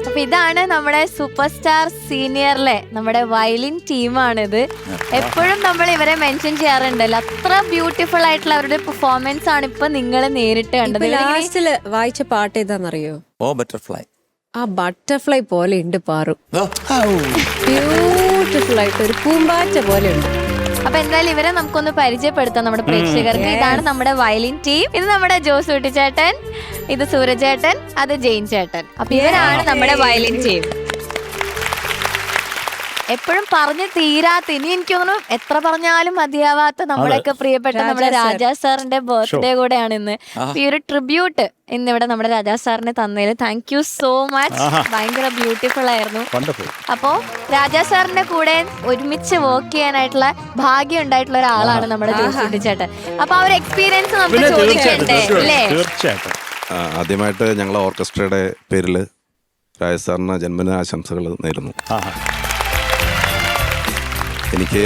അപ്പൊ ഇതാണ് നമ്മുടെ സൂപ്പർ സ്റ്റാർ സീനിയറിലെ നമ്മുടെ വയലിൻ ടീമാണിത്. എപ്പോഴും നമ്മൾ ഇവരെ മെൻഷൻ ചെയ്യാറുണ്ടല്ലോ, അത്ര ബ്യൂട്ടിഫുൾ ആയിട്ടുള്ള അവരുടെ പെർഫോമൻസ് ആണ് ഇപ്പൊ നിങ്ങൾ നേരിട്ട് കണ്ടത്. ലാസ്റ്റില് വായിച്ച പാട്ട് ഏതാന്നറിയോ? ഓ ബട്ടർഫ്ലൈ. ആ ബട്ടർഫ്ലൈ പോലെ ഉണ്ട് പാറു, ബ്യൂട്ടിഫുൾ ആയിട്ട് ഒരു പൂമ്പാറ്റ പോലെ ഉണ്ട്. അപ്പൊ എന്തായാലും ഇവരെ നമുക്കൊന്ന് പരിചയപ്പെടുത്താം നമ്മുടെ പ്രേക്ഷകർക്ക്. ഇതാണ് നമ്മുടെ വയലിൻ ടീം. ഇത് നമ്മുടെ ജോസ് കുട്ടിച്ചേട്ടൻ, ഇത് സൂരജേട്ടൻ, അത് ജെയിൻ ചേട്ടൻ. അപ്പൊ ഇവരാണ് നമ്മുടെ വയലിൻ ടീം. എപ്പോഴും പറഞ്ഞു തീരാത്ത, ഇനി എനിക്ക് തോന്നുന്നു എത്ര പറഞ്ഞാലും മതിയാവാത്ത നമ്മളൊക്കെ പ്രിയപ്പെട്ട നമ്മുടെ രാജാ സാറിന്റെ ബർത്ത്ഡേ കൂടെയാണ് ഇന്ന്. ഈ ഒരു ട്രിബ്യൂട്ട് ഇന്നിവിടെ നമ്മുടെ രാജാ സാറിന് തന്നതിൽ താങ്ക് യു സോ മച്ച്. ഭയങ്കര ബ്യൂട്ടിഫുൾ ആയിരുന്നു. അപ്പോ രാജാ സാറിന്റെ കൂടെ ഒരുമിച്ച് വർക്ക് ചെയ്യാനായിട്ടുള്ള ഭാഗ്യം ഉണ്ടായിട്ടുള്ള ഒരാളാണ് നമ്മുടെ ജോസ് കുട്ടിച്ചേട്ടൻ. അപ്പൊ ആ ഒരു എക്സ്പീരിയൻസ് നമുക്ക് ചോദിക്കണ്ടേ അല്ലേ? ആദ്യമായിട്ട് ഞങ്ങൾ ഓർക്കസ്ട്രയുടെ പേരിൽ രാജ സാറിന് ജന്മദിന ആശംസകൾ നേരുന്നു. എനിക്ക്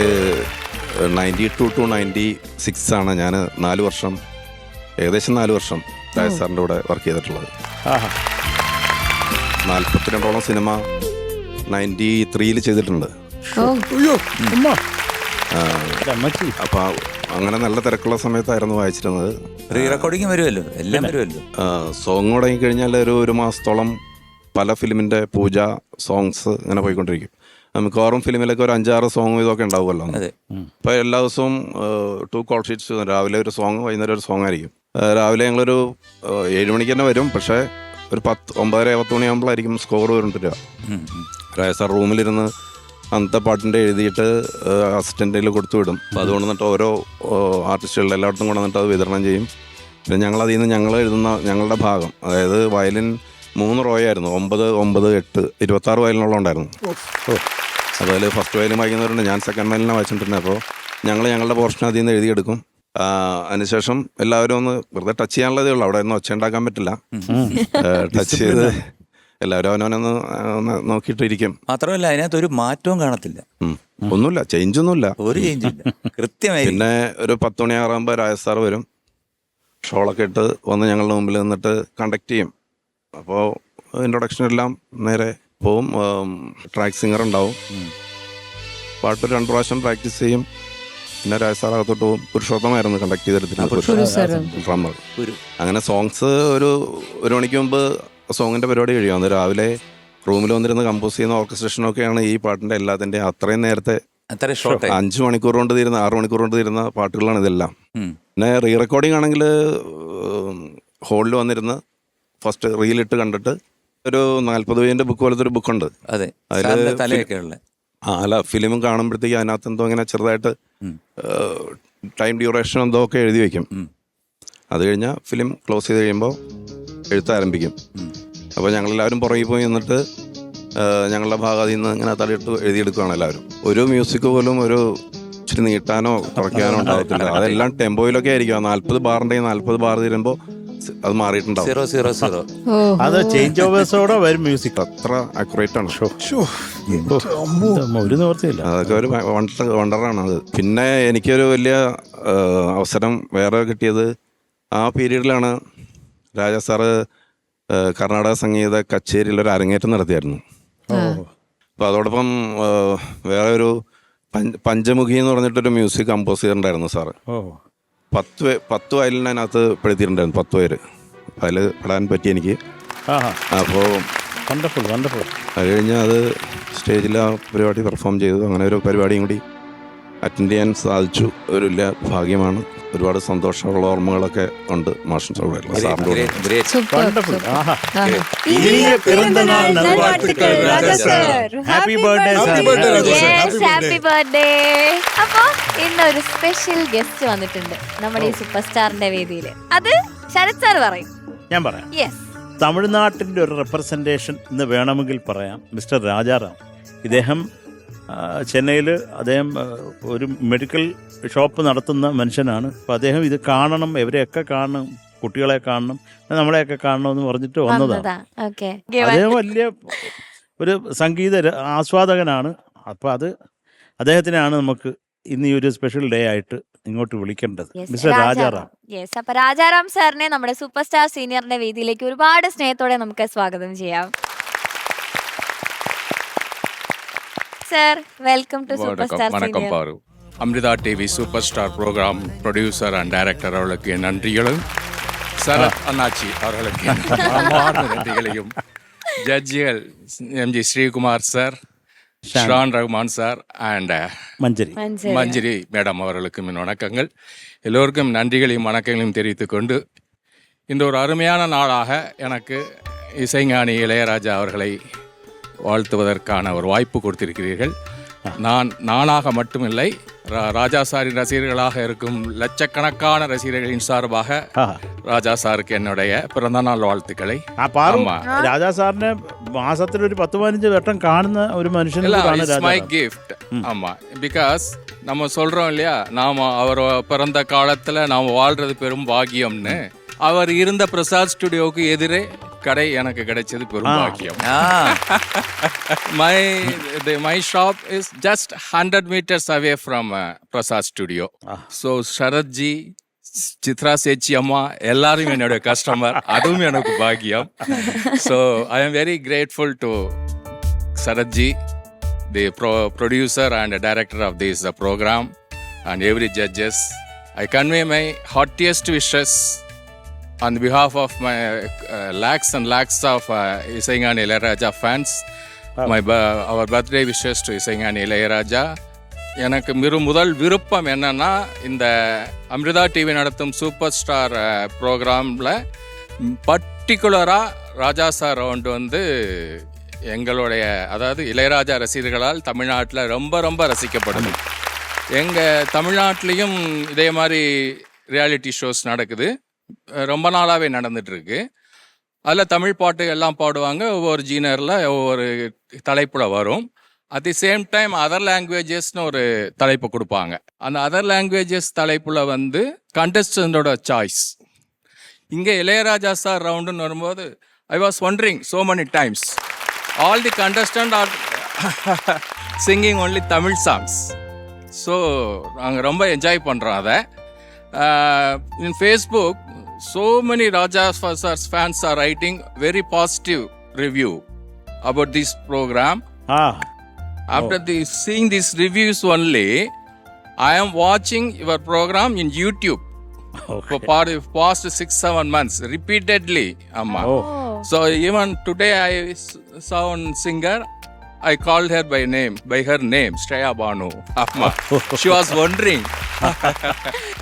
92 to 96 ആണ് ഞാൻ 4 വർഷം, ഏകദേശം 4 വർഷം രാജ സാറിൻ്റെ കൂടെ വർക്ക് ചെയ്തിട്ടുള്ളത്. 42ഓളം സിനിമ 93 ചെയ്തിട്ടുണ്ട്. അപ്പൊ അങ്ങനെ നല്ല തിരക്കുള്ള സമയത്തായിരുന്നു വായിച്ചിരുന്നത്. റീ റെക്കോർഡിങ് വരുമല്ലോ, എല്ലാം വരുമല്ലോ. സോങ് തുടങ്ങി കഴിഞ്ഞാൽ ഒരു മാസത്തോളം പല ഫിലിമിന്റെ പൂജ സോങ്സ് ഇങ്ങനെ പോയിക്കൊണ്ടിരിക്കും. മിക്കവാറും ഫിലിമിലൊക്കെ ഒരു 5-6 സോങ് ഇതൊക്കെ ഉണ്ടാവുമല്ലോ. അപ്പോൾ എല്ലാ ദിവസവും 2 കോൾ ഷീറ്റ്സ്, രാവിലെ ഒരു സോങ്, വൈകുന്നേരം ഒരു സോങ് ആയിരിക്കും. രാവിലെ ഞങ്ങളൊരു 7 മണിക്ക് തന്നെ വരും, പക്ഷേ ഒരു 9:10 മണിയാകുമ്പോഴായിരിക്കും സ്കോർ വരണ്ടിരിക. രാജ സാർ റൂമിലിരുന്ന് അന്നത്തെ പാട്ടിൻ്റെ എഴുതിയിട്ട് അസിസ്റ്റൻ്റിൽ കൊടുത്തു വിടും. അപ്പോൾ അത് കൊണ്ടുവന്നിട്ട് ഓരോ ആർട്ടിസ്റ്റുകളുടെ എല്ലായിടത്തും കൊണ്ടുവന്നിട്ട് അത് വിതരണം ചെയ്യും. പിന്നെ ഞങ്ങളതിൽ നിന്ന് ഞങ്ങൾ എഴുതുന്ന ഞങ്ങളുടെ ഭാഗം, അതായത് വയലിൻ 3 റോയായിരുന്നു, 9, 9, 8, 26 വയലിനുള്ള ഉണ്ടായിരുന്നു. അതുപോലെ ഫസ്റ്റ് വയലിൻ വായിക്കുന്നവരുണ്ട്, ഞാൻ സെക്കൻഡ് വയലിനാണ് വായിച്ചിട്ടുണ്ട്. അപ്പോൾ ഞങ്ങളുടെ പോർഷൻ അതിൽ നിന്ന് എഴുതിയെടുക്കും. അതിനുശേഷം എല്ലാവരും ഒന്ന് വെറുതെ ടച്ച് ചെയ്യാനുള്ളതേ ഉള്ളൂ, അവിടെ ഒന്നും ഒച്ച ഉണ്ടാക്കാൻ പറ്റില്ല. ടച്ച് ചെയ്ത് എല്ലാവരും അവനവനൊന്ന് നോക്കിയിട്ടിരിക്കും. മാത്രമല്ല അതിനകത്ത് ഒരു മാറ്റവും കാണത്തില്ല, ഒന്നുമില്ല, ചേഞ്ചൊന്നുമില്ല, ഒരു ചേഞ്ചില്ല, കൃത്യമായി. പിന്നെ ഒരു 10 മണിയാകുമ്പോൾ രാജ സാർ വരും, ഷോളൊക്കെ ഇട്ട് വന്ന് ഞങ്ങളുടെ മുമ്പിൽ നിന്നിട്ട് കണ്ടക്ട് ചെയ്യും. അപ്പോൾ ഇൻട്രൊഡക്ഷൻ എല്ലാം നേരെ പോവും. ട്രാക്ക് സിംഗർ ഉണ്ടാവും, പാട്ട് 2 പ്രാവശ്യം പ്രാക്ടീസ് ചെയ്യും. പിന്നെ രാജ സാർ അകത്തോട്ട് പോകും. പുരുഷോത്തമായിരുന്നു കണ്ടക്ട് ചെയ്തെടുത്തിട്ട് ഡ്രമ്മർ. അങ്ങനെ സോങ്സ് ഒരു മണിക്ക് മുമ്പ് സോങ്ങിൻ്റെ പരിപാടി കഴിയും. അന്ന് രാവിലെ റൂമിൽ വന്നിരുന്ന് കമ്പോസ് ചെയ്യുന്ന ഓർക്കസ്ട്രേഷനൊക്കെയാണ് ഈ പാട്ടിൻ്റെ എല്ലാത്തിൻ്റെ അത്രയും നേരത്തെ 5 മണിക്കൂർ കൊണ്ട് തീരുന്ന 6 മണിക്കൂർ കൊണ്ട് തീരുന്ന പാട്ടുകളാണ് ഇതെല്ലാം. പിന്നെ റീ റെക്കോർഡിംഗ് ആണെങ്കിൽ ഹോളിൽ വന്നിരുന്ന് ഫസ്റ്റ് റീലിട്ട് കണ്ടിട്ട് ഒരു 40 പേജിൻ്റെ ബുക്ക് പോലത്തെ ഒരു ബുക്കുണ്ട്. അതിൽ അല്ല ഫിലിമും കാണുമ്പോഴത്തേക്ക് അതിനകത്ത് എന്തോ ഇങ്ങനെ ചെറുതായിട്ട് ടൈം ഡ്യൂറേഷൻ എന്തോ ഒക്കെ എഴുതി വയ്ക്കും. അത് കഴിഞ്ഞാൽ ഫിലിം ക്ലോസ് ചെയ്ത് കഴിയുമ്പോൾ എഴുത്ത് ആരംഭിക്കും. അപ്പോൾ ഞങ്ങളെല്ലാവരും പുറകിൽ പോയി നിന്നിട്ട് ഞങ്ങളുടെ ഭാഗത്തിൽ നിന്ന് ഇങ്ങനെ തലയിട്ട് എഴുതിയെടുക്കുകയാണ് എല്ലാവരും. ഒരു മ്യൂസിക് പോലും ഒരു ഇച്ചിരി നീട്ടാനോ കുറയ്ക്കാനോ ഉണ്ടായിട്ടില്ല. അതെല്ലാം ടെമ്പോയിലൊക്കെ ആയിരിക്കും. 40 ബാറുണ്ടെങ്കിൽ 40 ബാർ തീരുമ്പോൾ അത് മാറിയിട്ടുണ്ടാവും. അത് ചേഞ്ച് ഓവേഴ്സോടെ വരും മ്യൂസിക്. അത്ര അക്യുറേറ്റ് ആണ്. ഒരു നിവർത്തിയില്ല, അതൊക്കെ ഒരു വണ്ടറാണ് അത്. പിന്നെ എനിക്കൊരു വലിയ അവസരം വേറെ കിട്ടിയത് ആ പീരീഡിലാണ്. രാജ സാറ് കർണാടക സംഗീത കച്ചേരിയിൽ ഒരു അരങ്ങേറ്റം നടത്തിയായിരുന്നു. അപ്പോൾ അതോടൊപ്പം വേറെ ഒരു പഞ്ചമുഖി എന്ന് പറഞ്ഞിട്ടൊരു മ്യൂസിക് കമ്പോസ് ചെയ്തിട്ടുണ്ടായിരുന്നു സാറ്. 10 വയലിനകത്ത് പെടുത്തിയിട്ടുണ്ടായിരുന്നു, 10 പേര്. അതിൽ പെടാൻ പറ്റി എനിക്ക്. അപ്പോൾ വണ്ടർഫുൾ വണ്ടർഫുൾ. അത് കഴിഞ്ഞ് അത് സ്റ്റേജിൽ ആ പരിപാടി പെർഫോം ചെയ്തു. അങ്ങനെ ഒരു പരിപാടിയും കൂടി അറ്റൻഡ് ചെയ്യാൻ സാധിച്ചു. ഒരു വലിയ ഭാഗ്യമാണ്. ഒരുപാട് സന്തോഷമുള്ള ഓർമ്മകളൊക്കെ ഉണ്ട് മാഷിൻ്റെ സാറിൻ്റെ. Happy birthday. Happy birthday. അപ്പൊ ഇന്നൊരു സ്പെഷ്യൽ ഗസ്റ്റ് വന്നിട്ടുണ്ട് നമ്മുടെ ഈ സൂപ്പർ സ്റ്റാറിന്റെ വേദിയിൽ. അത് ശരത് സാർ പറയും. ഞാൻ പറയാം. യെസ്, തമിഴ്നാട്ടിൻ്റെ ഒരു റെപ്രസെൻറ്റേഷൻ എന്ന് വേണമെങ്കിൽ പറയാം. മിസ്റ്റർ രാജാറാം, ഇദ്ദേഹം ചെന്നൈയിൽ അദ്ദേഹം ഒരു മെഡിക്കൽ ഷോപ്പ് നടത്തുന്ന മനുഷ്യനാണ്. അപ്പോൾ അദ്ദേഹം ഇത് കാണണം, ഇവരെയൊക്കെ കാണണം, കുട്ടികളെ കാണണം, നമ്മളെയൊക്കെ കാണണമെന്ന് പറഞ്ഞിട്ട് വന്നതാണ്. അദ്ദേഹം വലിയ ഒരു സംഗീത ആസ്വാദകനാണ്. അപ്പോൾ അദ്ദേഹത്തിനാണ് നമുക്ക് ഇന്ന് ഈ ഒരു സ്പെഷ്യൽ ഡേ ആയിട്ട് ഇങ്ങോട്ട് വിളിക്കേണ്ടത്. മിസ്റ്റർ രാജാറാം. യെസ്, അപ്പൊ രാജാറാം സാറിനെ നമ്മുടെ സൂപ്പർ സ്റ്റാർ സീനിയറിന്റെ വേദിയിലേക്ക് ഒരുപാട് സ്നേഹത്തോടെ നമുക്ക് സ്വാഗതം ചെയ്യാം. Sir, welcome to Superstar Senior. Amrita TV super star program producer and director அவர்களுக்கு என் நன்றிகளும், சரத் அண்ணாச்சி அவர்களுக்கு நன்றிகளையும், ஜட்ஜிகள் MG Sreekumar sir, Shaan Rahman sir and Manjari madam அவர்களுக்கும் என் வணக்கங்கள். எல்லோருக்கும் நன்றிகளையும் வணக்கங்களையும் தெரிவித்துக் கொண்டு, இந்த ஒரு அருமையான நாளாக எனக்கு இசைஞானி இளையராஜா அவர்களை வாழ்த்துவதற்கான ஒரு வாய்ப்பு கொடுத்திருக்கிறீர்கள். நானாக மட்டுமில்லை, ராஜா சாரின் ரசிகர்களாக இருக்கும் லட்சக்கணக்கான ரசிகர்களின் சார்பாக ராஜா சாருக்கு என்னுடைய பிறந்த நாள் வாழ்த்துக்களை. രാജാ സാറിനെ മാസത്തിൽ ഒരു 10-15 വട്ടം കാണുന്ന ഒരു മനുഷ്യൻ. My gift. ஆமா, பிகாஸ் நம்ம சொல்றோம் இல்லையா, நாம அவர் பிறந்த காலத்துல நாம வாழ்றது பெரும் பாக்கியம்னு. அவர் இருந்த பிரசாத் ஸ்டுடியோவுக்கு எதிரே கடை எனக்கு கிடைச்சது பெரும் பாக்கியம். My shop is just 100 meters away from Prasad Studio. So Sharat ji, Chitra Sechi amma ellarum enoda customer, adum enakku bhagiyam. So I am very grateful to Sharat ji, the producer and director of this program, and every judges. I convey my heartiest wishes on behalf of my lakhs and lakhs of Isaingani Ilayaraja fans. Our birthday wishes to Isaingani Ilayaraja. எனக்கு முதல் விருப்பம் என்னன்னா, இந்த Amrita TV நடத்தும் super star ப்ரோக்ராமில் பர்டிகுலராக ராஜா sir round வந்து எங்களுடைய அதாவது இளையராஜா ரசிகர்களால் தமிழ்நாட்டில் ரொம்ப ரொம்ப ரசிக்கப்படுது. எங்கள் தமிழ்நாட்டிலையும் இதே மாதிரி ரியாலிட்டி ஷோஸ் நடக்குது, ரொம்ப நாளாகவே நடந்துகிட்ருக்கு. அதில் தமிழ் பாட்டு எல்லாம் பாடுவாங்க, ஒவ்வொரு ஜீனரில் ஒவ்வொரு தலைப்பில் வரும். At the same time other லாங்குவேஜஸ்னு ஒரு தலைப்பு கொடுப்பாங்க. அந்த அதர் லாங்குவேஜஸ் தலைப்பில் வந்து கண்டஸ்டண்டோட சாய்ஸ். இங்கே இளையராஜா சார் ரவுண்டுன்னு வரும்போது I was wondering so many times all the contestants are singing only Tamil songs. So நாங்கள் ரொம்ப என்ஜாய் பண்ணுறோம் அதை. இன் Facebook so many Raja Sar's fans are writing very positive review about this program. After seeing these reviews only, I am watching your program in YouTube for past 6-7 months repeatedly, Amma. So even today I saw one singer, I called her by her name, Shreya Banu. Amma. She was wondering.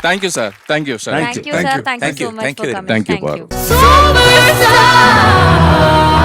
Thank you, sir. Thank you, sir. Thank you, sir. Thank you so much for coming. Thank you, Thank Paru. you.